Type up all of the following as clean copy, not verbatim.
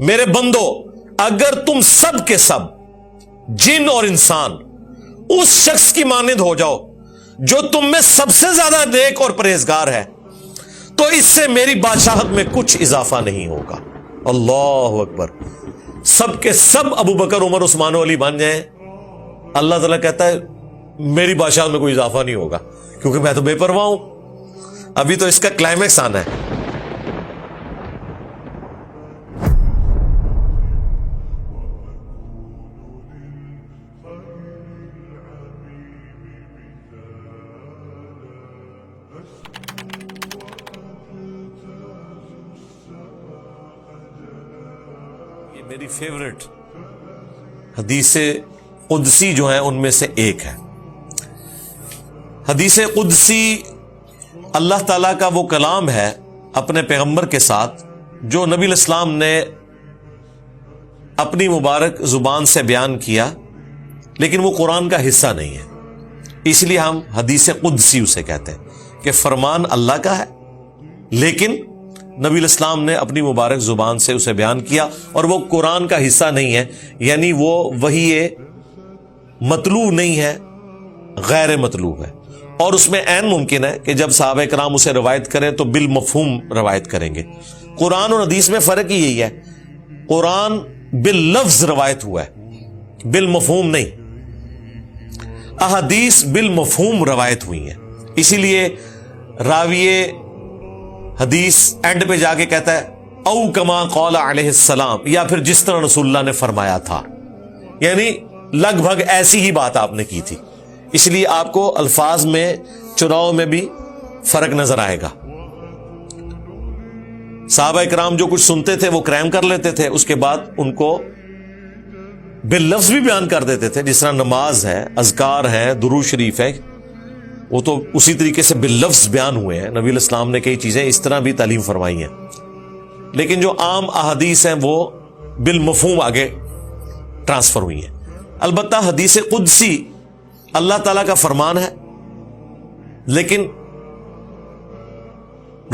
میرے بندو اگر تم سب کے سب جن اور انسان اس شخص کی مانند ہو جاؤ جو تم میں سب سے زیادہ نیک اور پرہیزگار ہے تو اس سے میری بادشاہت میں کچھ اضافہ نہیں ہوگا. اللہ اکبر. سب کے سب ابو بکر عمر عثمان و علی بن جائیں, اللہ تعالیٰ کہتا ہے میری بادشاہت میں کوئی اضافہ نہیں ہوگا کیونکہ میں تو بے پرواہ ہوں. ابھی تو اس کا کلائمیکس آنا ہے. یہ میری فیوریٹ حدیث قدسی جو ہیں ان میں سے ایک ہے. حدیث قدسی اللہ تعالیٰ کا وہ کلام ہے اپنے پیغمبر کے ساتھ جو نبی علیہ السلام نے اپنی مبارک زبان سے بیان کیا, لیکن وہ قرآن کا حصہ نہیں ہے. اس لیے ہم حدیث قدسی اسے کہتے ہیں کہ فرمان اللہ کا ہے لیکن نبی علیہ السلام نے اپنی مبارک زبان سے اسے بیان کیا اور وہ قرآن کا حصہ نہیں ہے, یعنی وہ وحی مطلوب نہیں ہے, غیر مطلوب ہے. اور اس میں عین ممکن ہے کہ جب صحابہ کرام اسے روایت کریں تو بالمفہوم روایت کریں گے. قرآن اور حدیث میں فرق ہی یہی ہے, قرآن باللفظ روایت ہوا ہے, بالمفہوم نہیں. احادیث بالمفہوم روایت ہوئی ہیں. اسی لیے راوی حدیث اینڈ پہ جا کے کہتا ہے او کما قال علیہ السلام, یا پھر جس طرح رسول اللہ نے فرمایا تھا, یعنی لگ بھگ ایسی ہی بات آپ نے کی تھی. اس لیے آپ کو الفاظ میں چناؤ میں بھی فرق نظر آئے گا. صحابہ کرام جو کچھ سنتے تھے وہ کریم کر لیتے تھے, اس کے بعد ان کو باللفظ بھی بیان کر دیتے تھے. جس طرح نماز ہے, اذکار ہے, درود شریف ہے, وہ تو اسی طریقے سے باللفظ بیان ہوئے ہیں. نبی علیہ السلام نے کئی چیزیں اس طرح بھی تعلیم فرمائی ہیں, لیکن جو عام احادیث ہیں وہ بالمفہوم آگے ٹرانسفر ہوئی ہیں. البتہ حدیث قدسی اللہ تعالیٰ کا فرمان ہے, لیکن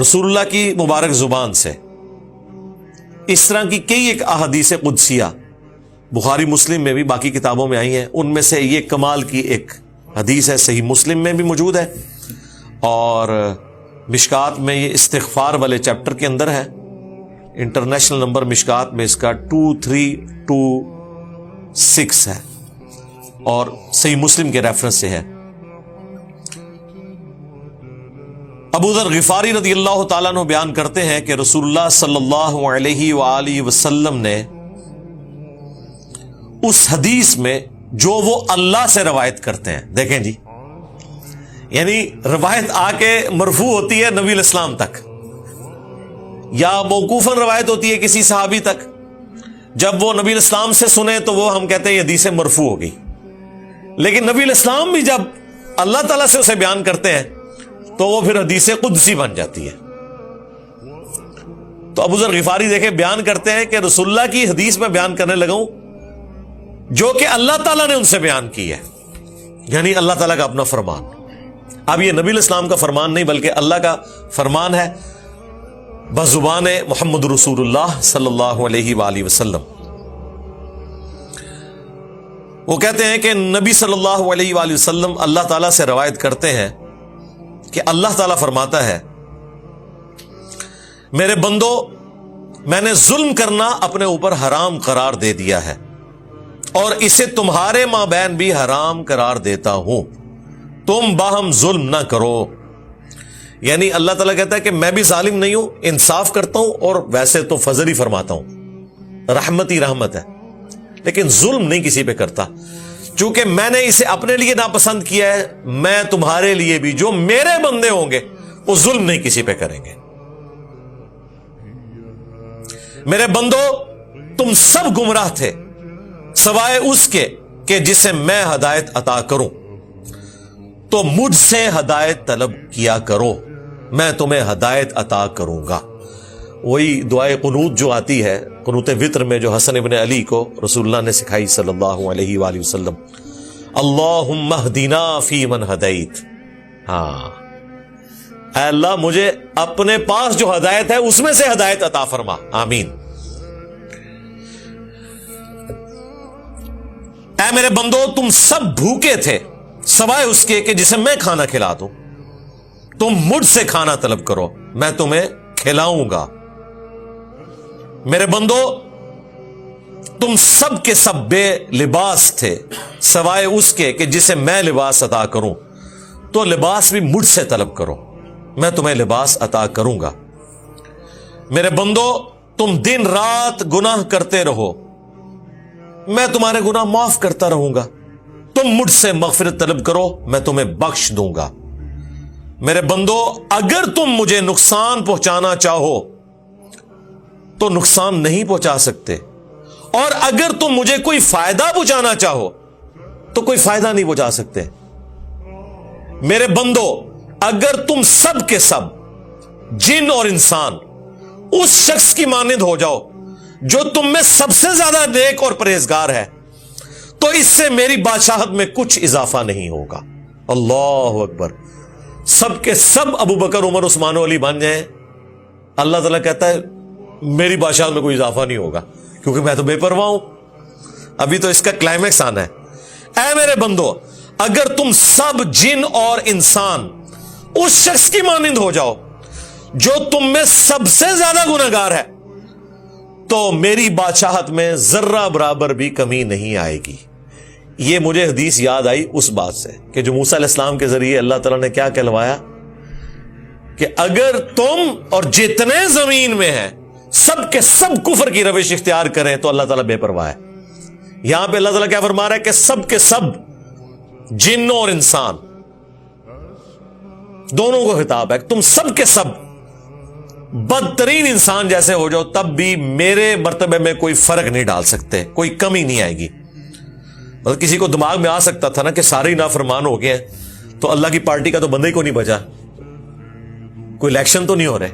رسول اللہ کی مبارک زبان سے. اس طرح کی کئی ایک احادیث قدسیہ بخاری مسلم میں بھی باقی کتابوں میں آئی ہیں. ان میں سے یہ کمال کی ایک حدیث ہے, صحیح مسلم میں بھی موجود ہے اور مشکات میں یہ استغفار والے چیپٹر کے اندر ہے. انٹرنیشنل نمبر مشکات میں اس کا 2326 ہے اور صحیح مسلم کے ریفرنس سے ہے. ابو ذر غفاری رضی اللہ تعالیٰ عنہ بیان کرتے ہیں کہ رسول اللہ صلی اللہ علیہ وآلہ وسلم نے اس حدیث میں جو وہ اللہ سے روایت کرتے ہیں, دیکھیں جی, یعنی روایت آ کے مرفوع ہوتی ہے نبی علیہ السلام تک یا موقوفاً روایت ہوتی ہے کسی صحابی تک. جب وہ نبی علیہ السلام سے سنے تو وہ ہم کہتے ہیں یہ حدیث مرفوع ہو گئی. لیکن نبی علیہ السلام بھی جب اللہ تعالیٰ سے اسے بیان کرتے ہیں تو وہ پھر حدیث قدسی بن جاتی ہے. تو ابو ذر غفاری دیکھیں بیان کرتے ہیں کہ رسول اللہ کی حدیث میں بیان کرنے لگا ہوں جو کہ اللہ تعالیٰ نے ان سے بیان کی ہے, یعنی اللہ تعالیٰ کا اپنا فرمان. اب یہ نبی علیہ السلام کا فرمان نہیں بلکہ اللہ کا فرمان ہے بزبان محمد رسول اللہ صلی اللہ علیہ وآلہ وسلم. وہ کہتے ہیں کہ نبی صلی اللہ علیہ وآلہ وسلم اللہ تعالیٰ سے روایت کرتے ہیں کہ اللہ تعالیٰ فرماتا ہے میرے بندو میں نے ظلم کرنا اپنے اوپر حرام قرار دے دیا ہے اور اسے تمہارے مابین بھی حرام قرار دیتا ہوں, تم باہم ظلم نہ کرو. یعنی اللہ تعالیٰ کہتا ہے کہ میں بھی ظالم نہیں ہوں, انصاف کرتا ہوں اور ویسے تو فضل ہی فرماتا ہوں, رحمت ہی رحمت ہے, لیکن ظلم نہیں کسی پہ کرتا. چونکہ میں نے اسے اپنے لیے ناپسند کیا ہے, میں تمہارے لیے بھی جو میرے بندے ہوں گے وہ ظلم نہیں کسی پہ کریں گے. میرے بندو تم سب گمراہ تھے سوائے اس کے کہ جسے میں ہدایت عطا کروں, تو مجھ سے ہدایت طلب کیا کرو, میں تمہیں ہدایت عطا کروں گا. وہی دعائے قنوت جو آتی ہے قنوت وطر میں جو حسن ابن علی کو رسول اللہ نے سکھائی صلی اللہ علیہ وآلہ وسلم, اللہم اہدنا فی من ہدیت. ہاں اے اللہ مجھے اپنے پاس جو ہدایت ہے اس میں سے ہدایت عطا فرما, آمین. اے میرے بندو تم سب بھوکے تھے سوائے اس کے کہ جسے میں کھانا کھلا دوں. تم مجھ سے کھانا طلب کرو میں تمہیں کھلاؤں گا. میرے بندو تم سب کے سب بے لباس تھے سوائے اس کے کہ جسے میں لباس عطا کروں. تو لباس بھی مجھ سے طلب کرو میں تمہیں لباس عطا کروں گا. میرے بندو تم دن رات گناہ کرتے رہو میں تمہارے گناہ معاف کرتا رہوں گا. تم مجھ سے مغفرت طلب کرو میں تمہیں بخش دوں گا. میرے بندو اگر تم مجھے نقصان پہنچانا چاہو تو نقصان نہیں پہنچا سکتے, اور اگر تم مجھے کوئی فائدہ پہنچانا چاہو تو کوئی فائدہ نہیں پہنچا سکتے. میرے بندو اگر تم سب کے سب جن اور انسان اس شخص کی مانند ہو جاؤ جو تم میں سب سے زیادہ نیک اور پرہیزگار ہے تو اس سے میری بادشاہت میں کچھ اضافہ نہیں ہوگا. اللہ اکبر. سب کے سب ابو بکر عمر عثمان و علی بن جائیں, اللہ تعالیٰ کہتا ہے میری بادشاہت میں کوئی اضافہ نہیں ہوگا کیونکہ میں تو بے پرواہ ہوں. ابھی تو اس کا کلائمیکس آنا ہے. اے میرے بندو اگر تم سب جن اور انسان اس شخص کی مانند ہو جاؤ جو تم میں سب سے زیادہ گنہگار ہے تو میری بادشاہت میں ذرہ برابر بھی کمی نہیں آئے گی. یہ مجھے حدیث یاد آئی اس بات سے کہ جو موسیٰ علیہ السلام کے ذریعے اللہ تعالیٰ نے کیا کہلوایا کہ اگر تم اور جتنے زمین میں ہیں سب کے سب کفر کی روش اختیار کریں تو اللہ تعالیٰ بے پرواہ ہے. یہاں پہ اللہ تعالیٰ کیا فرما رہا ہے کہ سب کے سب جن اور انسان دونوں کو خطاب ہے. تم سب کے سب بدترین انسان جیسے ہو جاؤ تب بھی میرے مرتبے میں کوئی فرق نہیں ڈال سکتے, کوئی کمی نہیں آئے گی. مطلب کسی کو دماغ میں آ سکتا تھا نا کہ سارے ہی نافرمان ہو گئے ہیں تو اللہ کی پارٹی کا تو بندہ ہی کو نہیں بچا, کوئی الیکشن تو نہیں ہو رہے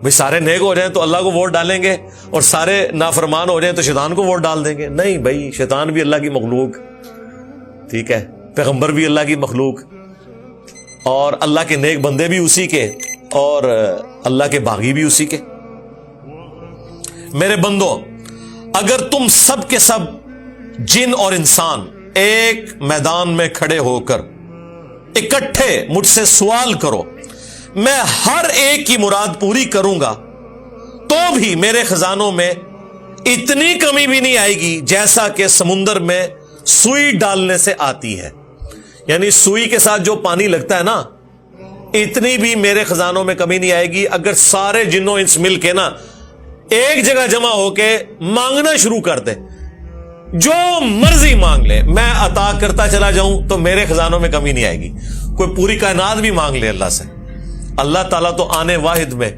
بھئی سارے نیک ہو جائیں تو اللہ کو ووٹ ڈالیں گے اور سارے نافرمان ہو جائیں تو شیطان کو ووٹ ڈال دیں گے. نہیں بھائی, شیطان بھی اللہ کی مخلوق, ٹھیک ہے, پیغمبر بھی اللہ کی مخلوق, اور اللہ کے نیک بندے بھی اسی کے, اور اللہ کے باغی بھی اسی کے. میرے بندو اگر تم سب کے سب جن اور انسان ایک میدان میں کھڑے ہو کر اکٹھے مجھ سے سوال کرو میں ہر ایک کی مراد پوری کروں گا تو بھی میرے خزانوں میں اتنی کمی بھی نہیں آئے گی جیسا کہ سمندر میں سوئی ڈالنے سے آتی ہے. یعنی سوئی کے ساتھ جو پانی لگتا ہے نا اتنی بھی میرے خزانوں میں کمی نہیں آئے گی. اگر سارے جنوں انس مل کے نا ایک جگہ جمع ہو کے مانگنا شروع کر دے, جو مرضی مانگ لے, میں عطا کرتا چلا جاؤں تو میرے خزانوں میں کمی نہیں آئے گی. کوئی پوری کائنات بھی مانگ لے اللہ سے, اللہ تعالیٰ تو آنے واحد میں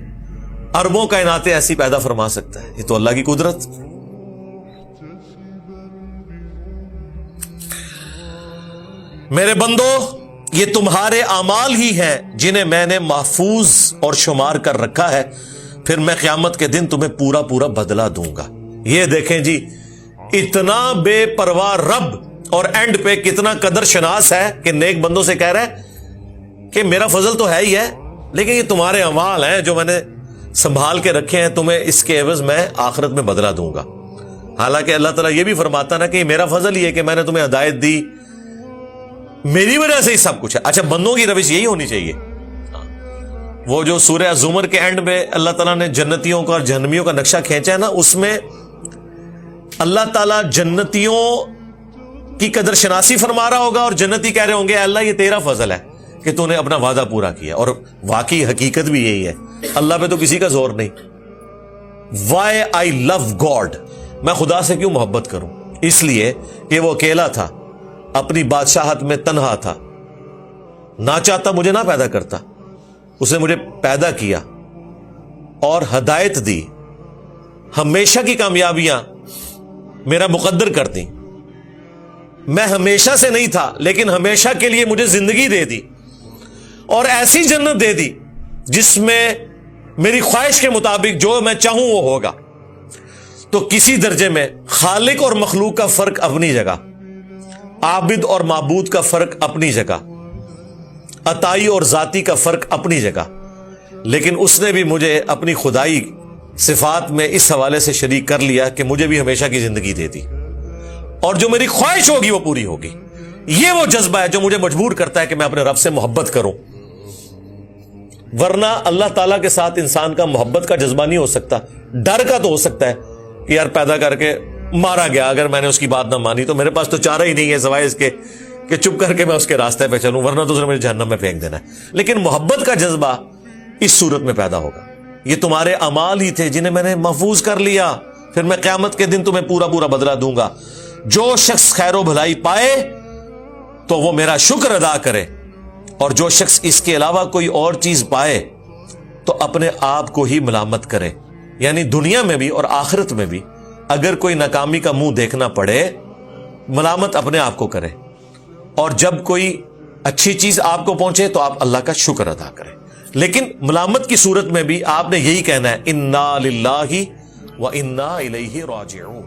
اربوں کائناتیں ایسی پیدا فرما سکتا ہے. یہ تو اللہ کی قدرت. میرے بندو یہ تمہارے اعمال ہی ہیں جنہیں میں نے محفوظ اور شمار کر رکھا ہے, پھر میں قیامت کے دن تمہیں پورا پورا بدلہ دوں گا. یہ دیکھیں جی اتنا بے پرواہ رب اور اینڈ پہ کتنا قدر شناس ہے کہ نیک بندوں سے کہہ رہا ہے کہ میرا فضل تو ہے ہی ہے لیکن یہ تمہارے اعمال ہیں جو میں نے سنبھال کے رکھے ہیں, تمہیں اس کے عوض میں آخرت میں بدلہ دوں گا. حالانکہ اللہ تعالیٰ یہ بھی فرماتا نا کہ یہ میرا فضل ہی ہے کہ میں نے تمہیں ہدایت دی, میری وجہ سے ہی سب کچھ ہے. اچھا بندوں کی روش یہی ہونی چاہیے. وہ جو سورہ الزمر کے اینڈ میں اللہ تعالیٰ نے جنتیوں کا اور جہنمیوں کا نقشہ کھینچا ہے نا, اس میں اللہ تعالیٰ جنتیوں کی قدر شناسی فرما رہا ہوگا اور جنتی کہہ رہے ہوں گے اللہ یہ تیرا فضل ہے کہ تو نے اپنا وعدہ پورا کیا. اور واقعی حقیقت بھی یہی ہے, اللہ پہ تو کسی کا زور نہیں. وائی آئی لو گاڈ, میں خدا سے کیوں محبت کروں؟ اس لیے کہ وہ اکیلا تھا, اپنی بادشاہت میں تنہا تھا, نہ چاہتا مجھے نہ پیدا کرتا, اس نے مجھے پیدا کیا اور ہدایت دی, ہمیشہ کی کامیابیاں میرا مقدر کر دی. میں ہمیشہ سے نہیں تھا لیکن ہمیشہ کے لیے مجھے زندگی دے دی اور ایسی جنت دے دی جس میں میری خواہش کے مطابق جو میں چاہوں وہ ہوگا. تو کسی درجے میں خالق اور مخلوق کا فرق اپنی جگہ, عابد اور معبود کا فرق اپنی جگہ, عطائی اور ذاتی کا فرق اپنی جگہ, لیکن اس نے بھی مجھے اپنی خدائی صفات میں اس حوالے سے شریک کر لیا کہ مجھے بھی ہمیشہ کی زندگی دے دی اور جو میری خواہش ہوگی وہ پوری ہوگی. یہ وہ جذبہ ہے جو مجھے مجبور کرتا ہے کہ میں اپنے رب سے محبت کروں. ورنہ اللہ تعالیٰ کے ساتھ انسان کا محبت کا جذبہ نہیں ہو سکتا. ڈر کا تو ہو سکتا ہے کہ یار پیدا کر کے مارا گیا, اگر میں نے اس کی بات نہ مانی تو میرے پاس تو چارہ ہی نہیں ہے سوائے اس کے کہ چپ کر کے میں اس کے راستے پہ چلوں, ورنہ تو اس نے مجھے جہنم میں پھینک دینا ہے. لیکن محبت کا جذبہ اس صورت میں پیدا ہوگا. یہ تمہارے اعمال ہی تھے جنہیں میں نے محفوظ کر لیا, پھر میں قیامت کے دن تمہیں پورا پورا بدلہ دوں گا. جو شخص خیر و بھلائی پائے تو وہ میرا شکر ادا کرے, اور جو شخص اس کے علاوہ کوئی اور چیز پائے تو اپنے آپ کو ہی ملامت کرے. یعنی دنیا میں بھی اور آخرت میں بھی اگر کوئی ناکامی کا منہ دیکھنا پڑے, ملامت اپنے آپ کو کرے, اور جب کوئی اچھی چیز آپ کو پہنچے تو آپ اللہ کا شکر ادا کریں. لیکن ملامت کی صورت میں بھی آپ نے یہی کہنا ہے, انا للہ و انا الیہ راجعون.